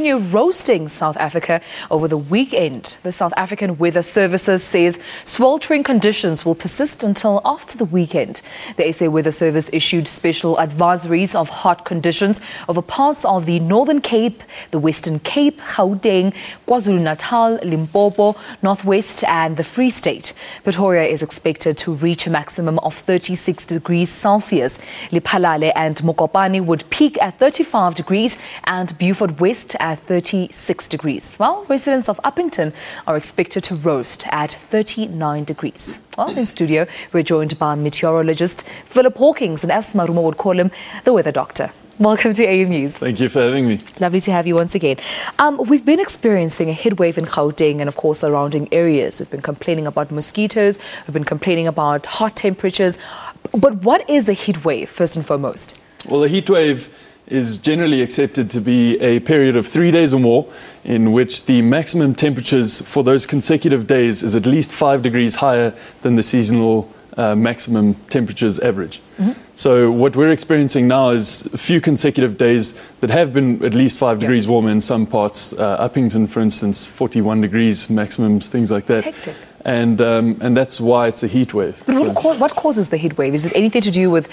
Continue roasting South Africa over the weekend. The South African Weather Services says sweltering conditions will persist until after the weekend. The SA Weather Service issued special advisories of hot conditions over parts of the Northern Cape, the Western Cape, Gauteng, KwaZulu-Natal, Limpopo, Northwest and the Free State. Pretoria is expected to reach a maximum of 36 degrees Celsius. Lephalale and Mokopane would peak at 35 degrees and Beaufort West at 36 degrees, while residents of Upington are expected to roast at 39 degrees. Well, in studio, we're joined by meteorologist Philip Hawkins, and as Marumo would call him, the weather doctor. Welcome to AM News. Thank you for having me. Lovely to have you once again. We've been experiencing a heatwave in Gauteng and, of course, surrounding areas. We've been complaining about mosquitoes. We've been complaining about hot temperatures. But what is a heatwave, first and foremost? Well, a heatwave is generally accepted to be a period of 3 days or more in which the maximum temperatures for those consecutive days is at least 5 degrees higher than the seasonal maximum temperatures average. So what we're experiencing now is a few consecutive days that have been at least 5 degrees warmer in some parts. Upington, for instance, 41 degrees maximums, things like that. Hectic. And that's why it's a heat wave. But what causes the heat wave? Is it anything to do with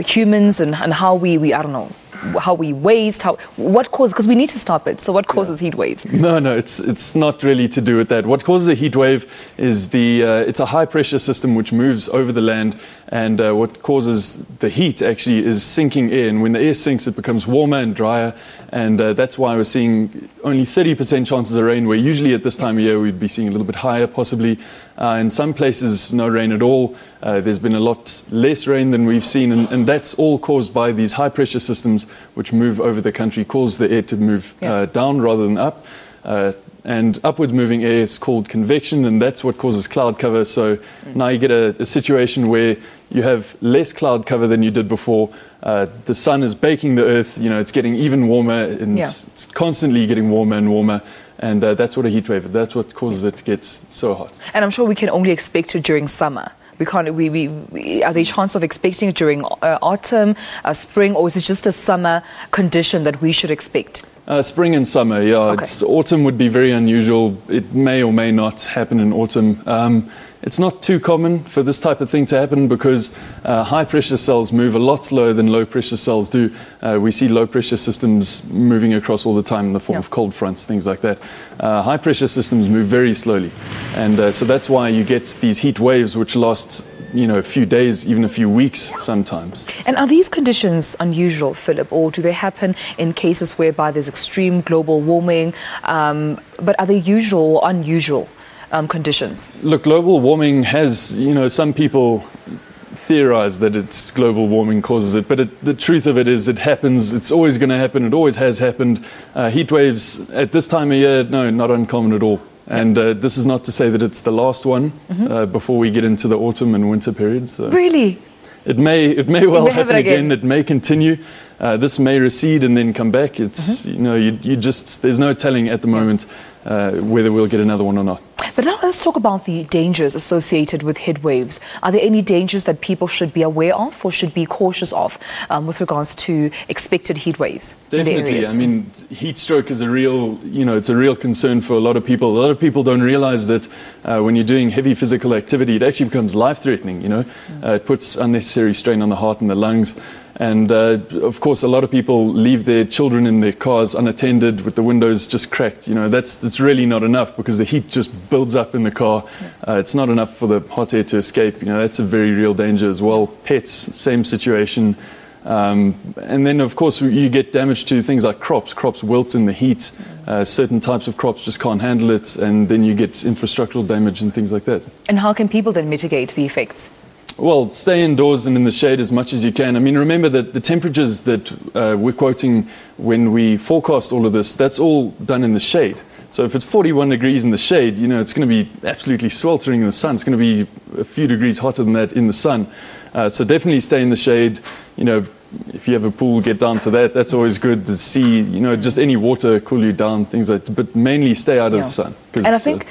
humans and how we I don't know, how we waste? What causes? Because we need to stop it. So what causes heat waves? No, it's not really to do with that. What causes a heat wave is it's a high pressure system which moves over the land, and what causes the heat actually is sinking air. And when the air sinks, it becomes warmer and drier, and that's why we're seeing only 30% chances of rain, where usually at this time of year we'd be seeing a little bit higher, possibly. In some places, no rain at all. There's been a lot less rain than we've seen, and that's all caused by these high pressure systems which move over the country, cause the air to move down rather than up. And upwards moving air is called convection, and that's what causes cloud cover. So now you get a situation where you have less cloud cover than you did before. The sun is baking the earth, it's getting even warmer, and it's constantly getting warmer and warmer. And that's what a heat wave is. That's what causes it to get so hot. And I'm sure we can only expect it during summer. Are there chances of expecting it during autumn, spring, or is it just a summer condition that we should expect? Spring and summer, yeah. Okay. Autumn would be very unusual. It may or may not happen in autumn. It's not too common for this type of thing to happen because high pressure cells move a lot slower than low pressure cells do. We see low pressure systems moving across all the time in the form of cold fronts, things like that. High pressure systems move very slowly, and so that's why you get these heat waves which last a few days, even a few weeks sometimes. And are these conditions unusual, Philip, or do they happen in cases whereby there's extreme global warming? But are they usual or unusual conditions? Look, global warming has, some people theorize that it's global warming causes it, but the truth of it is it happens. It's always going to happen. It always has happened. Heat waves at this time of year, no, not uncommon at all. And this is not to say that it's the last one before we get into the autumn and winter periods. So really? It may well happen again. It may continue. This may recede and then come back. It's there's no telling at the moment whether we'll get another one or not. But now let's talk about the dangers associated with heat waves. Are there any dangers that people should be aware of or should be cautious of with regards to expected heat waves? Definitely. I mean, heat stroke is a real concern for a lot of people. A lot of people don't realize that when you're doing heavy physical activity, it actually becomes life-threatening, It puts unnecessary strain on the heart and the lungs. And, of course, a lot of people leave their children in their cars unattended with the windows just cracked. That's really not enough because the heat just builds up in the car. It's not enough for the hot air to escape. That's a very real danger as well. Pets, same situation. And then, of course, you get damage to things like crops. Crops wilt in the heat. Certain types of crops just can't handle it. And then you get infrastructural damage and things like that. And how can people then mitigate the effects? Well, stay indoors and in the shade as much as you can. I mean, remember that the temperatures that we're quoting when we forecast all of this, that's all done in the shade. So if it's 41 degrees in the shade, it's going to be absolutely sweltering in the sun. It's going to be a few degrees hotter than that in the sun. So definitely stay in the shade, if you have a pool, get down to that. That's always good. The sea, just any water cool you down, things like that. But mainly stay out of the sun. And I think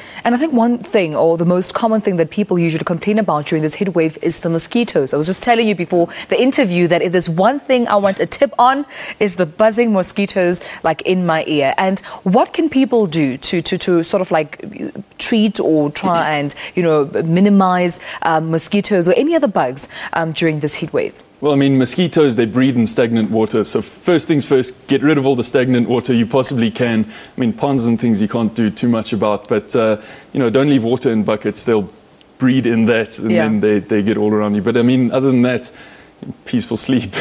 one thing, or the most common thing that people usually complain about during this heat wave is the mosquitoes. I was just telling you before the interview that if there's one thing I want a tip on, is the buzzing mosquitoes like in my ear. And what can people do to sort of like treat or try and minimize mosquitoes or any other bugs during this heat wave? Well, I mean, mosquitoes, they breed in stagnant water. So first things first, get rid of all the stagnant water you possibly can. I mean, ponds and things you can't do too much about. But, don't leave water in buckets. They'll breed in that and then they get all around you. But, I mean, other than that, peaceful sleep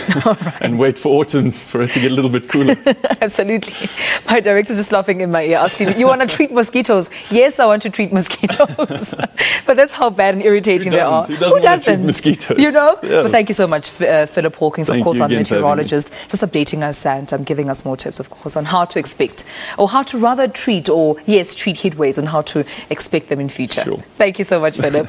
and wait for autumn for it to get a little bit cooler. Absolutely. My director's just laughing in my ear asking me, you want to treat mosquitoes? Yes, I want to treat mosquitoes. But that's how bad and irritating they are. Who doesn't want to treat mosquitoes? Yeah. But thank you so much, Philip Hawkins, of course, our meteorologist, just updating us and giving us more tips, of course, on how to expect, or how to rather treat, treat heat waves and how to expect them in future. Sure. Thank you so much, Philip.